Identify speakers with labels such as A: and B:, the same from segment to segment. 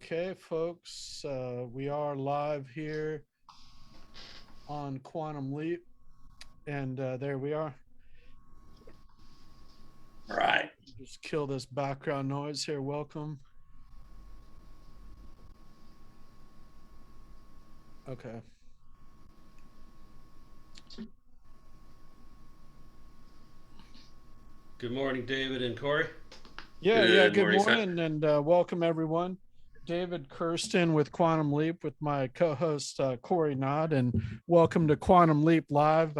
A: Okay, folks, we are live here on Quantum Leap, and there we are.
B: All right.
A: Just kill this background noise here. Welcome. Okay.
C: Good morning, David and Corey.
A: Yeah.
B: Good
A: Good
B: morning, sir.
A: morning, and welcome everyone. David Kirsten with Quantum Leap with my co-host Corey Nod, and welcome to Quantum Leap Live.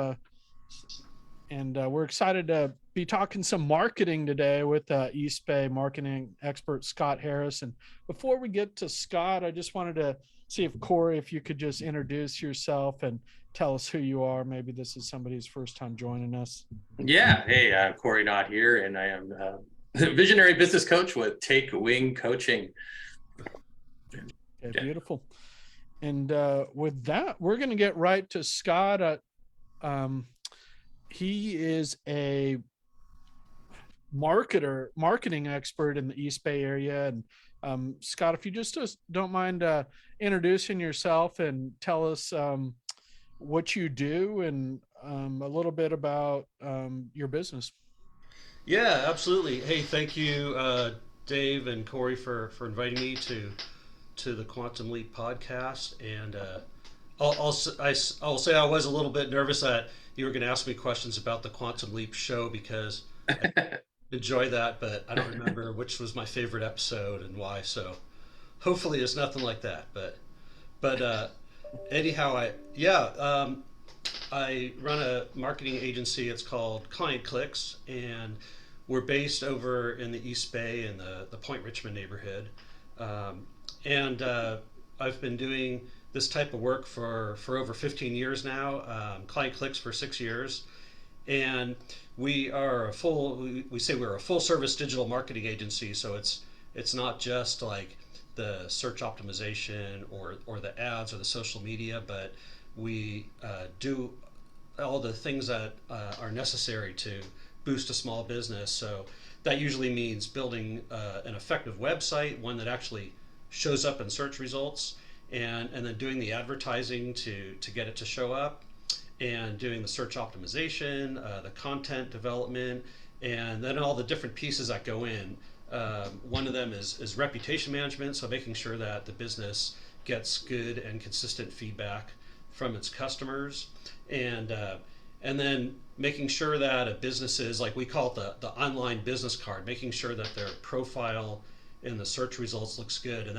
A: And we're excited to be talking some marketing today with East Bay marketing expert Scott Harris. And before we get to Scott, I just wanted to see if Corey, if you could just introduce yourself and tell us who you are. Maybe this is somebody's first time joining us.
B: Yeah. Hey, Corey Knott here, and I am a visionary business coach with Take Wing Coaching.
A: Okay,
B: Yeah.
A: beautiful. And with that, we're going to get right to Scott. He is a marketing expert in the East Bay area. And Scott, if you just don't mind introducing yourself and tell us what you do and a little bit about your business.
C: Yeah, absolutely. Hey, thank you, Dave and Corey, for inviting me to the Quantum Leap podcast. And I'll say I was a little bit nervous that you were going to ask me questions about the Quantum Leap show because I enjoy that, but I don't remember which was my favorite episode and why. So hopefully it's nothing like that. But anyhow, I run a marketing agency. It's called Client Clicks, and we're based over in the East Bay in the Point Richmond neighborhood. And I've been doing this type of work for over 15 years now. Client Clicks for 6 years, and we are we say we're a full service digital marketing agency. So it's not just like the search optimization or the ads or the social media, but we do all the things that are necessary to boost a small business. So that usually means building an effective website, one that actually shows up in search results, and then doing the advertising to get it to show up, and doing the search optimization, the content development, and then all the different pieces that go in. One of them is reputation management, so making sure that the business gets good and consistent feedback from its customers, and then making sure that a business is, like we call it, the online business card, making sure that their profile in the search results looks good, and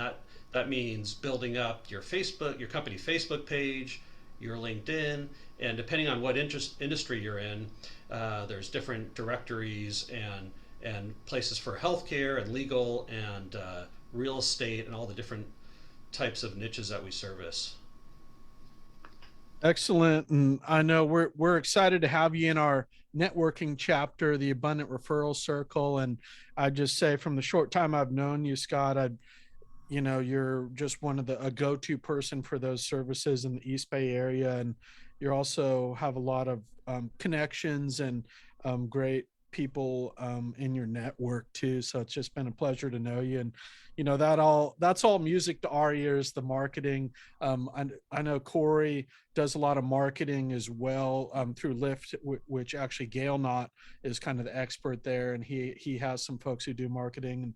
C: that means building up your company Facebook page, your LinkedIn, and depending on what industry you're in, there's different directories and places for healthcare and legal and real estate and all the different types of niches that we service.
A: Excellent. And I know we're excited to have you in our networking chapter, the Abundant Referral Circle. And I just say, from the short time I've known you, Scott, you're just one of a go-to person for those services in the East Bay area, and you also have a lot of connections and great people in your network too. So it's just been a pleasure to know you. And that's all music to our ears, the marketing. I know Corey does a lot of marketing as well through Lyft, which actually Gail Knott is kind of the expert there, and he has some folks who do marketing, and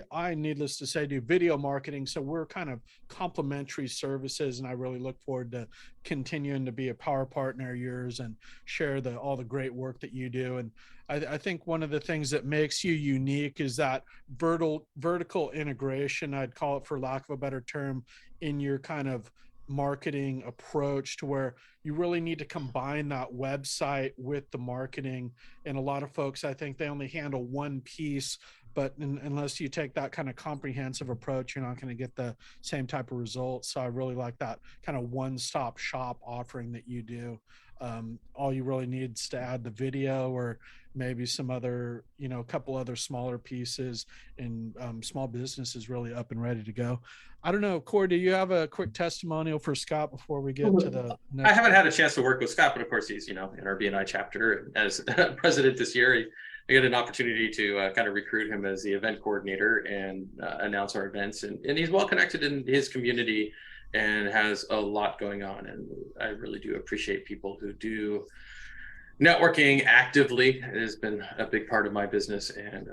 A: I needless to say do video marketing. So we're kind of complementary services, and I really look forward to continuing to be a power partner of yours and share all the great work that you do. And I think one of the things that makes you unique is that vertical integration, I'd call it for lack of a better term, in your kind of marketing approach, to where you really need to combine that website with the marketing. And a lot of folks, I think, they only handle one piece, but unless you take that kind of comprehensive approach, you're not going to get the same type of results. So I really like that kind of one-stop shop offering that you do. All you really need is to add the video or maybe some other, a couple other smaller pieces, and small business is really up and ready to go. I don't know, Corey, do you have a quick testimonial for Scott before we get to the
B: I
A: next?
B: haven't had a chance to work with Scott, but of course he's, in our BNI chapter as president this year. I get an opportunity to kind of recruit him as the event coordinator and announce our events. And he's well connected in his community and has a lot going on. And I really do appreciate people who do networking actively. It has been a big part of my business. And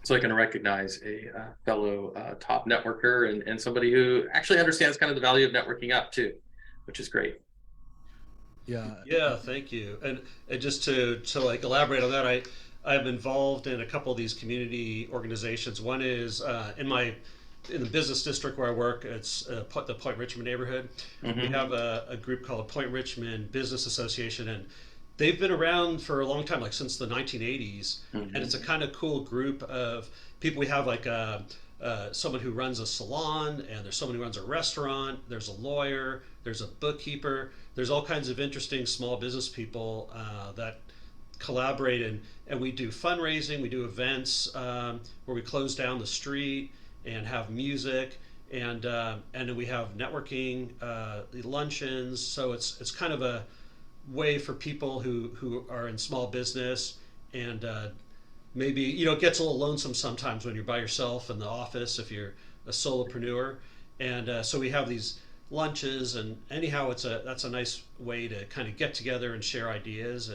B: so I can recognize a fellow top networker and somebody who actually understands kind of the value of networking up too, which is great.
A: Yeah.
C: Yeah, thank you. And just to like elaborate on that, I'm involved in a couple of these community organizations. One is in the business district where I work. It's the Point Richmond neighborhood. We
B: Mm-hmm.
C: have a group called Point Richmond Business Association, and they've been around for a long time, like since the 1980s. And
B: Mm-hmm.
C: it's a kind of cool group of people. We have like someone who runs a salon, and there's someone who runs a restaurant. There's a lawyer. There's a bookkeeper. There's all kinds of interesting small business people that collaborate, and we do fundraising. We do events where we close down the street and have music, and then we have networking luncheons. So it's kind of a way for people who are in small business, and maybe it gets a little lonesome sometimes when you're by yourself in the office if you're a solopreneur, and so we have these lunches, and anyhow that's a nice way to kind of get together and share ideas.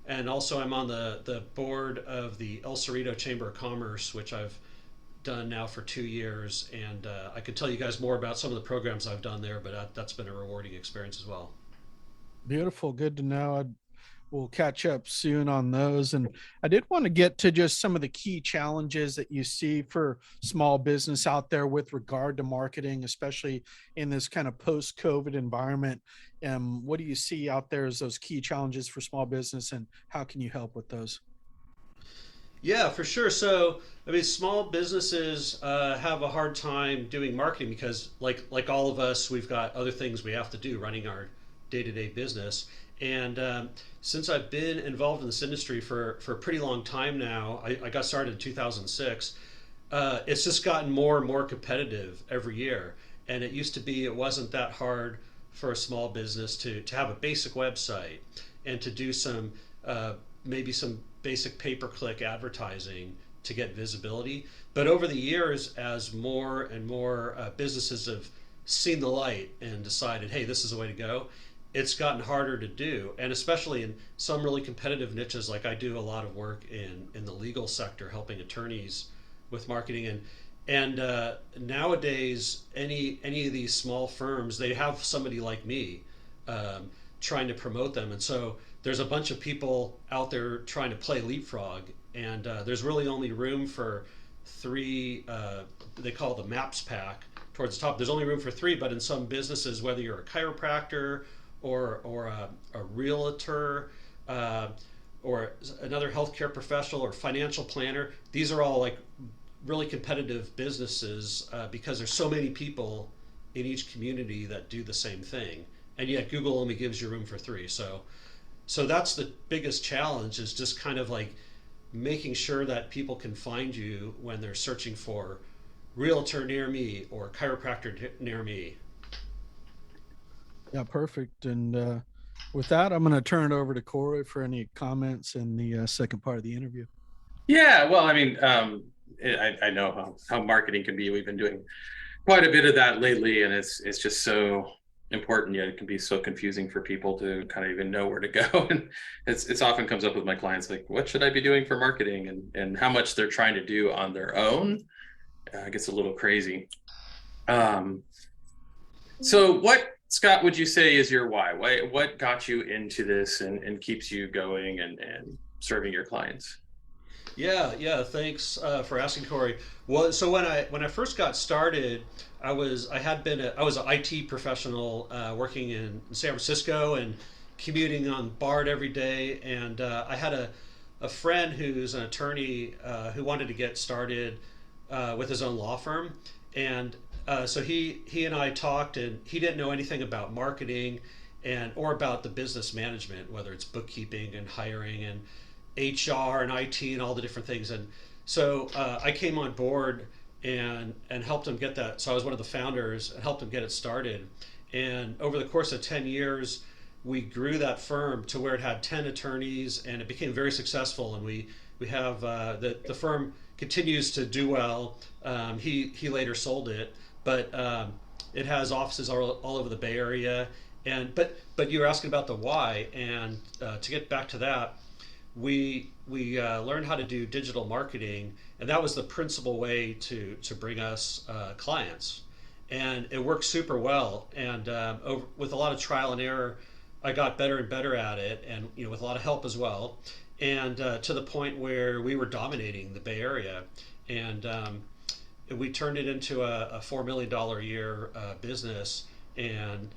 C: And also I'm on the board of the El Cerrito Chamber of Commerce, which I've done now for 2 years, and I could tell you guys more about some of the programs I've done there, but that's been a rewarding experience as well.
A: Beautiful. Good to know. We'll catch up soon on those. And I did want to get to just some of the key challenges that you see for small business out there with regard to marketing, especially in this kind of post-COVID environment. What do you see out there as those key challenges for small business, and how can you help with those?
C: Yeah, for sure. So, I mean, small businesses have a hard time doing marketing because, like all of us, we've got other things we have to do running our day-to-day business. And since I've been involved in this industry for a pretty long time now, I got started in 2006. It's just gotten more and more competitive every year. And it wasn't that hard for a small business to have a basic website and to do maybe some basic pay-per-click advertising to get visibility. But over the years, as more and more businesses have seen the light and decided, hey, this is the way to go, it's gotten harder to do. And especially in some really competitive niches, like I do a lot of work in the legal sector, helping attorneys with marketing. And nowadays, any of these small firms, they have somebody like me trying to promote them. And so there's a bunch of people out there trying to play leapfrog, and there's really only room for three. They call it the MAPS pack towards the top. There's only room for three, but in some businesses, whether you're a chiropractor or a realtor or another healthcare professional or financial planner, these are all like really competitive businesses because there's so many people in each community that do the same thing, and yet Google only gives you room for three. So that's the biggest challenge, is just kind of like making sure that people can find you when they're searching for realtor near me or chiropractor near me.
A: Yeah, perfect. And with that, I'm going to turn it over to Corey for any comments in the second part of the interview.
B: Yeah, well, I mean, I know how marketing can be. We've been doing quite a bit of that lately, and it's just so important, yet it can be so confusing for people to kind of even know where to go. And it's often comes up with my clients, like, what should I be doing for marketing, and how much they're trying to do on their own. It gets a little crazy. Um, so what, Scott, would you say is your why? What got you into this and keeps you going and serving your clients?
C: Yeah. Thanks for asking, Corey. Well, so when I first got started, I was an IT professional working in San Francisco and commuting on BART every day, and I had a friend who's an attorney who wanted to get started with his own law firm, and so he and I talked, and he didn't know anything about marketing or about the business management, whether it's bookkeeping and hiring and HR and IT and all the different things. And so I came on board and helped him get that. So I was one of the founders and helped him get it started. And over the course of 10 years, we grew that firm to where it had 10 attorneys, and it became very successful. And we have the firm continues to do well. He later sold it, but it has offices all over the Bay Area. And but you were asking about the why, and to get back to that, we learned how to do digital marketing, and that was the principal way to bring us clients, and it worked super well. And with a lot of trial and error, I got better and better at it, and with a lot of help as well, and to the point where we were dominating the Bay Area, and we turned it into a $4 million a year business, and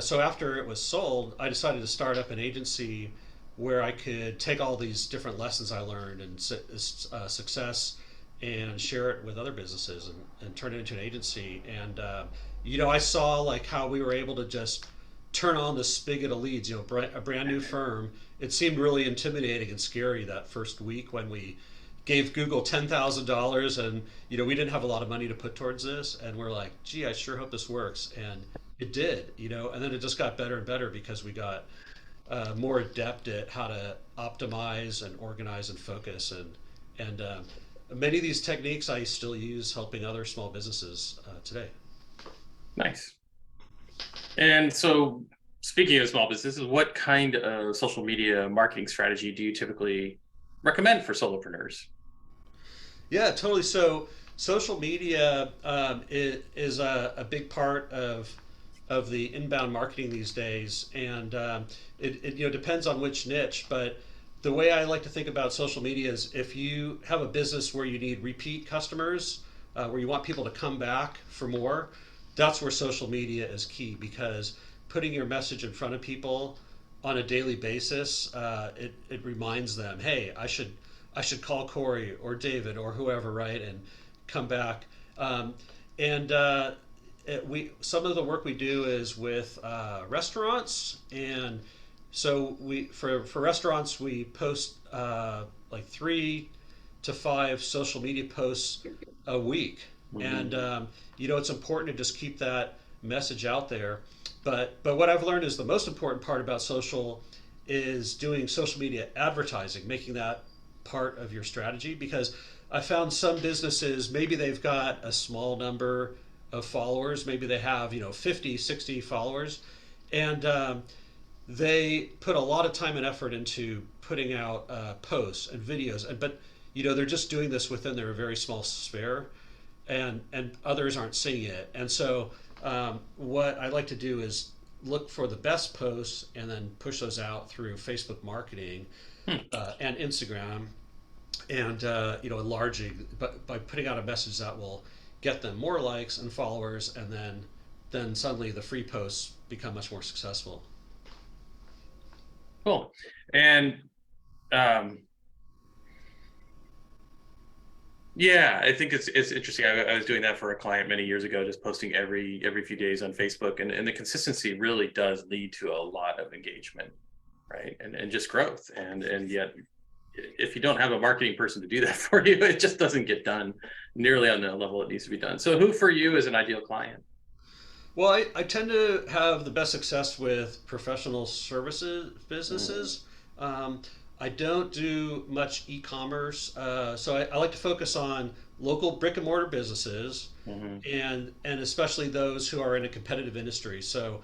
C: so after it was sold, I decided to start up an agency where I could take all these different lessons I learned and success and share it with other businesses, and turn it into an agency. And I saw like how we were able to just turn on the spigot of leads. A brand new firm. It seemed really intimidating and scary that first week when we gave Google $10,000, and we didn't have a lot of money to put towards this, and we're like, gee, I sure hope this works, and it did. And then it just got better and better because we got more adept at how to optimize and organize and focus, and many of these techniques I still use helping other small businesses today.
B: Nice. And so, speaking of small businesses, what kind of social media marketing strategy do you typically recommend for solopreneurs?
C: Yeah, totally. So social media is a big part of the inbound marketing these days, and it depends on which niche. But the way I like to think about social media is if you have a business where you need repeat customers, where you want people to come back for more, that's where social media is key, because putting your message in front of people on a daily basis, it reminds them, hey, I should call Corey or David or whoever, right, and come back. And we some of the work we do is with restaurants, and so for restaurants we post like 3 to 5 social media posts a week, and it's important to just keep that message out there. But what I've learned is the most important part about social is doing social media advertising, making that part of your strategy, because I found some businesses, maybe they've got a small number of followers, maybe they have 50, 60 followers, and they put a lot of time and effort into putting out posts and videos, but they're just doing this within their very small sphere, and others aren't seeing it. And so what I like to do is look for the best posts and then push those out through Facebook marketing and Instagram, and enlarging, but by putting out a message that will get them more likes and followers, and then suddenly the free posts become much more successful.
B: Cool. And yeah, I think it's interesting. I was doing that for a client many years ago, just posting every few days on Facebook, and the consistency really does lead to a lot of engagement, right? And just growth. And yet, if you don't have a marketing person to do that for you, it just doesn't get done nearly on the level it needs to be done. So who for you is an ideal client?
C: Well, I tend to have the best success with professional services businesses. I don't do much e-commerce, so I like to focus on local brick and mortar businesses, and especially those who are in a competitive industry. So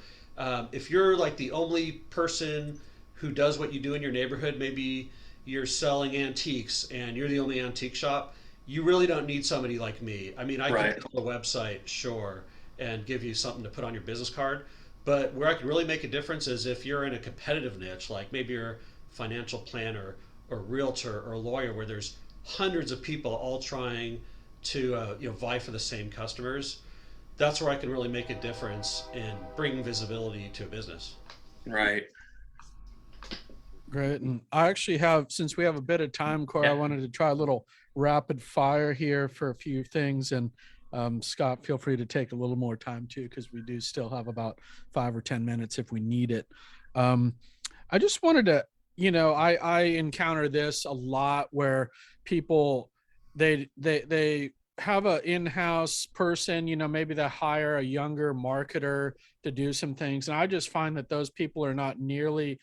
C: if you're like the only person who does what you do in your neighborhood, maybe you're selling antiques and you're the only antique shop, you really don't need somebody like me. I mean, I
B: Right.
C: can build a website, sure, and give you something to put on your business card. But where I can really make a difference is if you're in a competitive niche, like maybe you're a financial planner or realtor or lawyer, where there's hundreds of people all trying to vie for the same customers. That's where I can really make a difference in bringing visibility to a business.
B: Right.
A: Great. And I actually have, since we have a bit of time, Corey, I
B: Yeah.
A: wanted to try a little rapid fire here for a few things. And Scott, feel free to take a little more time too, because we do still have about 5 or 10 minutes if we need it. I just wanted to, I encounter this a lot where people, they have a in-house person, maybe they hire a younger marketer to do some things. And I just find that those people are not nearly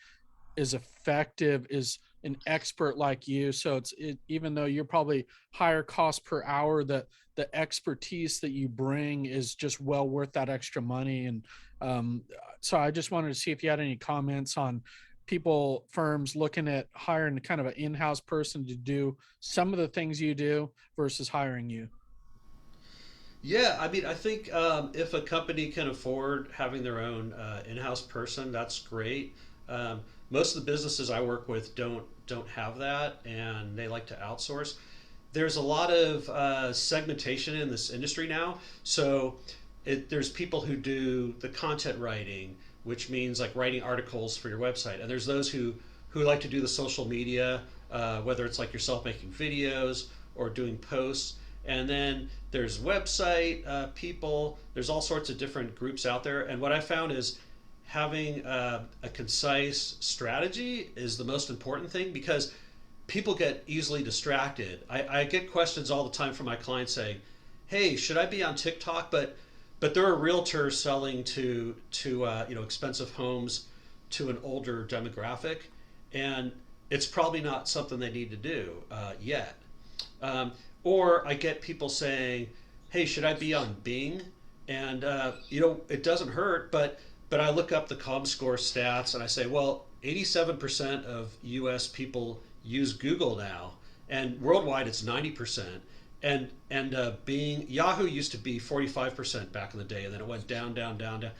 A: as effective as an expert like you. So even though you're probably higher cost per hour, the expertise that you bring is just well worth that extra money. And um, so I just wanted to see if you had any comments on firms looking at hiring kind of an in-house person to do some of the things you do versus hiring you.
C: Yeah, I mean, I think if a company can afford having their own in-house person, that's great. Um, Most of the businesses I work with don't have that, and they like to outsource. There's a lot of segmentation in this industry now. So there's people who do the content writing, which means like writing articles for your website, and there's those who like to do the social media, whether it's like yourself making videos or doing posts. And then there's website people. There's all sorts of different groups out there. And what I found is having a concise strategy is the most important thing, because people get easily distracted. I get questions all the time from my clients saying, "Hey, should I be on TikTok?" But they're a realtor selling to expensive homes to an older demographic, and it's probably not something they need to do yet. Um, or I get people saying, "Hey, should I be on Bing?" And it doesn't hurt, but I look up the ComScore stats and I say, well, 87% of U.S. people use Google now, and worldwide it's 90%. And Bing, Yahoo used to be 45% back in the day, and then it went down, down, down, down,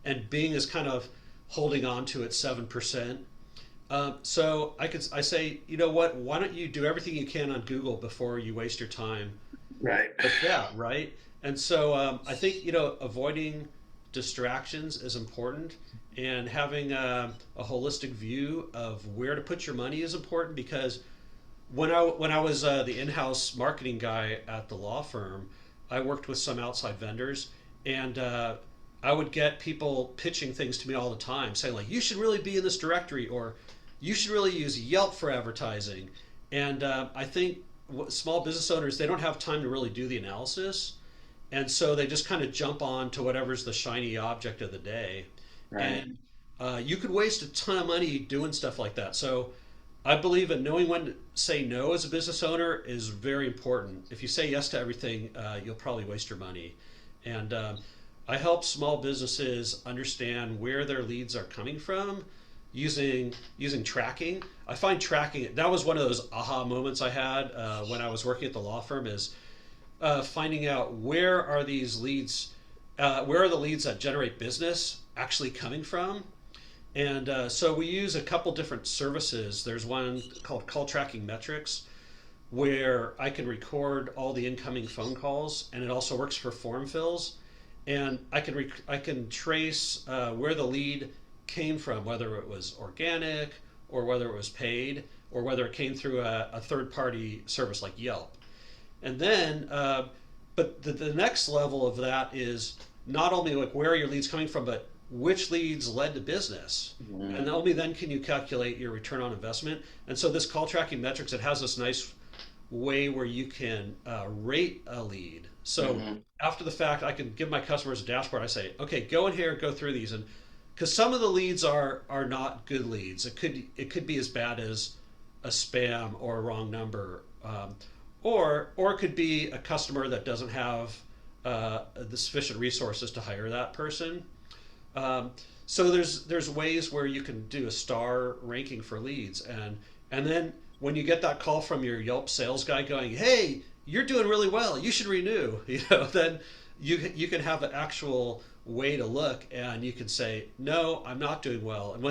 C: and Bing is kind of holding on to its 7%. So I say, you know what? Why don't you do everything you can on Google before you waste your time?
B: Right.
C: But yeah, right. And so I think avoiding distractions is important, and having a holistic view of where to put your money is important, because when I was the in-house marketing guy at the law firm, I worked with some outside vendors, and I would get people pitching things to me all the time, saying like, "You should really be in this directory," or "You should really use Yelp for advertising." And I think small business owners, they don't have time to really do the analysis, and so they just kind of jump on to whatever's the shiny object of the day,
B: Right.
C: and you could waste a ton of money doing stuff like that. So I believe in knowing when to say no as a business owner is very important. If you say yes to everything, you'll probably waste your money. And I help small businesses understand where their leads are coming from using tracking. I find tracking, that was one of those aha moments I had when I was working at the law firm, is finding out where are the leads that generate business actually coming from. And so we use a couple different services. There's one called Call Tracking Metrics, where I can record all the incoming phone calls, and it also works for form fills. And I can trace where the lead came from, whether it was organic or whether it was paid or whether it came through a third party service like Yelp. And then, but the next level of that is not only like where are your leads coming from, but which leads led to business. And only then can you calculate your return on investment. And so this call tracking metrics, it has this nice way where you can rate a lead. So after the fact, I can give my customers a dashboard. I say, okay, go in here, go through these, and because some of the leads are not good leads. It could be as bad as a spam or a wrong number, or it could be a customer that doesn't have the sufficient resources to hire that person. Um, so there's ways where you can do a star ranking for leads, and then when you get that call from your Yelp sales guy going, "Hey, you're doing really well. You should renew," then you can have an actual way to look, and you can say, "No, I'm not doing well." And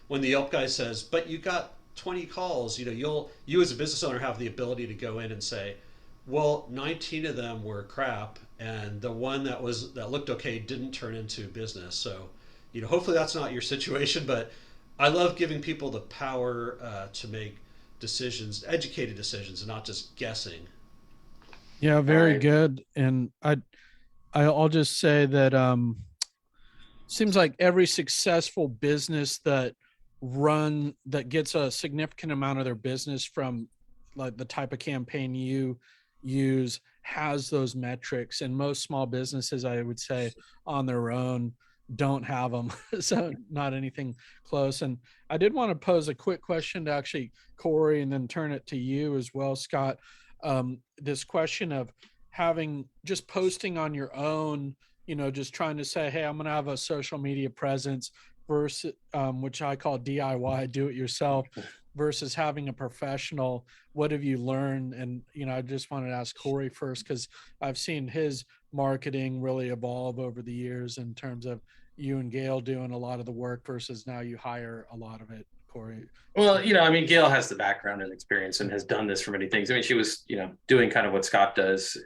C: when the Yelp guy says, "But you got 20 calls," you as a business owner have the ability to go in and say, "Well, 19 of them were crap, and the one that looked okay didn't turn into business." So, hopefully that's not your situation, but I love giving people the power to make decisions, educated decisions, and not just guessing.
A: Yeah,
B: All
A: very
B: right.
A: good. And I'll just say that seems like every successful business that gets a significant amount of their business from like the type of campaign you use has those metrics, and most small businesses, I would say, on their own don't have them. So not anything close. And I did want to pose a quick question to actually Corey and then turn it to you as well, Scott. This question of having just posting on your own, just trying to say, hey, I'm going to have a social media presence versus, which I call DIY, do it yourself, versus having a professional. What have you learned? And, I just wanted to ask Corey first, because I've seen his marketing really evolve over the years in terms of you and Gail doing a lot of the work versus now you hire a lot of it, Corey.
B: Well, I mean, Gail has the background and experience and has done this for many things. I mean, she was, doing kind of what Scott does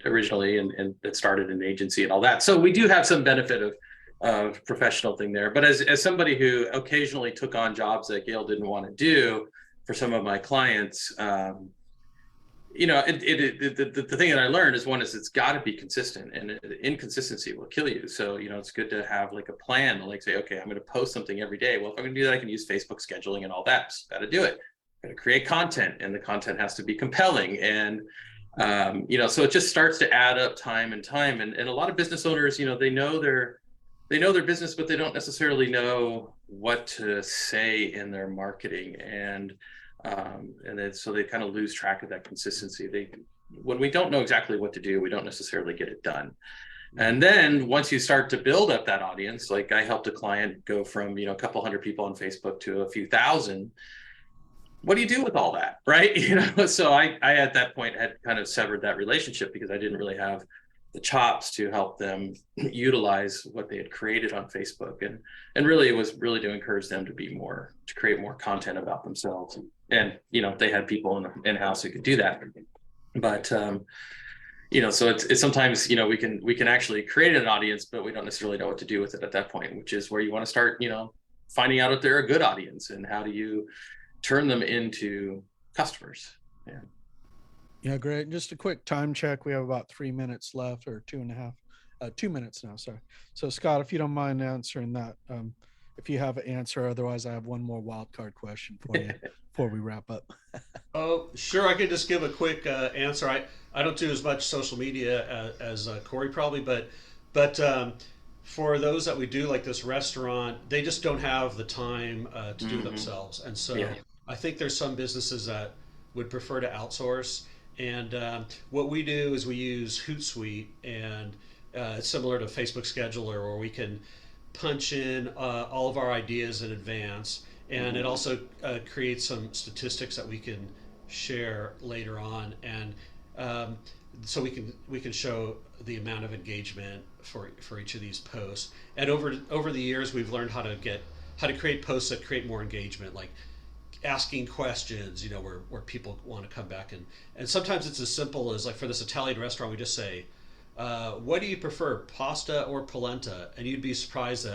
B: originally, and that started an agency and all that. So we do have some benefit of professional thing there. But as somebody who occasionally took on jobs that Gail didn't want to do for some of my clients, the thing that I learned is, one is it's got to be consistent, and inconsistency will kill you. So, it's good to have like a plan to like say, okay, I'm going to post something every day. Well, if I'm going to do that, I can use Facebook scheduling and all that. Just got to do it. Got to create content, and the content has to be compelling. And, so it just starts to add up time and time. And a lot of business owners, they know their business, but they don't necessarily know what to say in their marketing. And then so they kind of lose track of that consistency. When we don't know exactly what to do, we don't necessarily get it done. And then once you start to build up that audience, like I helped a client go from, a couple hundred people on Facebook to a few thousand. What do you do with all that? Right. So I at that point had kind of severed that relationship because I didn't really have the chops to help them utilize what they had created on Facebook. And really it was really to encourage them to create more content about themselves. And, they had people in-house who could do that. But, so it's sometimes, we can actually create an audience, but we don't necessarily know what to do with it at that point, which is where you want to start, finding out if they're a good audience and how do you turn them into customers. Yeah.
A: Yeah, great. Just a quick time check. We have about 3 minutes left, or 2.5, 2 minutes now. Sorry. So Scott, if you don't mind answering that, if you have an answer, otherwise I have one more wild card question for you before we wrap up.
C: Oh, sure. I could just give a quick answer. I don't do as much social media as Corey probably, but for those that we do, like this restaurant, they just don't have the time to do themselves. And so
B: Yeah.
C: I think there's some businesses that would prefer to outsource. And what we do is we use Hootsuite, and it's similar to Facebook Scheduler, where we can punch in all of our ideas in advance, and it also creates some statistics that we can share later on, and so we can show the amount of engagement for each of these posts. And over the years, we've learned how to create posts that create more engagement, like asking questions, where people want to come back, and sometimes it's as simple as, like, for this Italian restaurant, we just say, what do you prefer, pasta or polenta? And you'd be surprised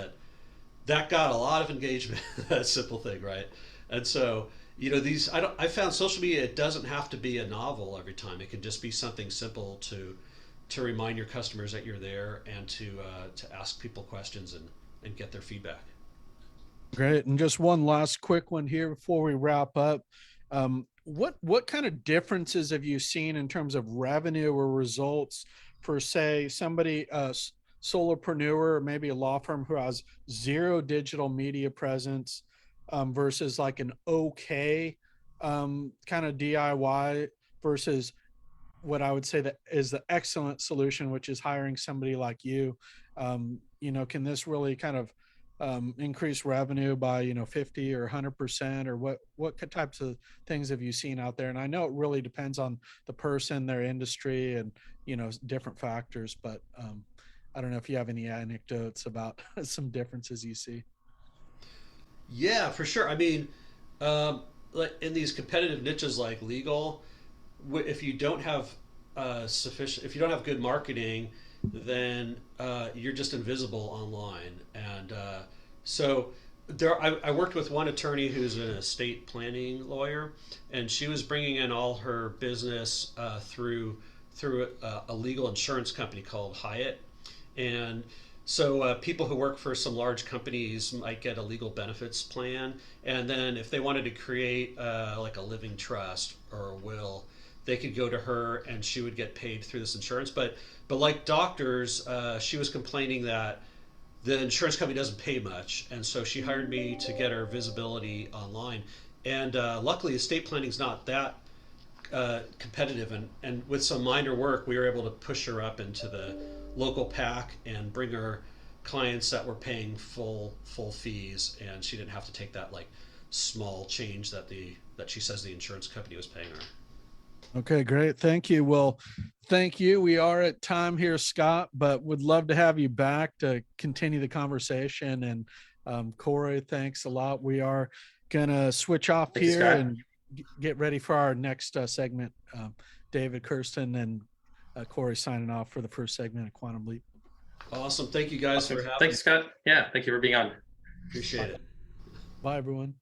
C: that got a lot of engagement. That simple thing, right? And so, I found social media, it doesn't have to be a novel every time. It can just be something simple to remind your customers that you're there, and to ask people questions and get their feedback.
A: Great. And just one last quick one here before we wrap up. What kind of differences have you seen in terms of revenue or results for, say, somebody, solopreneur, or maybe a law firm who has zero digital media presence, versus like an okay kind of DIY, versus what I would say that is the excellent solution, which is hiring somebody like you? Can this really kind of increase revenue by 50 or 100%, or what types of things have you seen out there? And I know it really depends on the person, their industry, and different factors, but I don't know if you have any anecdotes about some differences you see.
C: Yeah, for sure. I mean, like in these competitive niches like legal, if you don't have if you don't have good marketing, then you're just invisible online. And so I worked with one attorney who's an estate planning lawyer, and she was bringing in all her business through a legal insurance company called Hyatt. And so people who work for some large companies might get a legal benefits plan, and then if they wanted to create like a living trust or a will, they could go to her and she would get paid through this insurance. But like doctors, she was complaining that the insurance company doesn't pay much, and so she hired me to get her visibility online. And luckily, estate planning is not that competitive, and with some minor work, we were able to push her up into the local pack and bring her clients that were paying full fees, and she didn't have to take that like small change that she says the insurance company was paying her.
A: Okay, great. Thank you. Well, thank you. We are at time here, Scott, but would love to have you back to continue the conversation. And Corey, thanks a lot. We are going to switch off
B: Thanks,
A: here
B: Scott.
A: and get ready for our next segment. David, Kirsten, and Corey signing off for the first segment of Quantum Leap.
C: Awesome. Thank you guys
B: Awesome.
C: for having
B: Thank you,
C: me.
B: Scott. Yeah, thank you for being on.
C: Appreciate it.
A: Bye, everyone.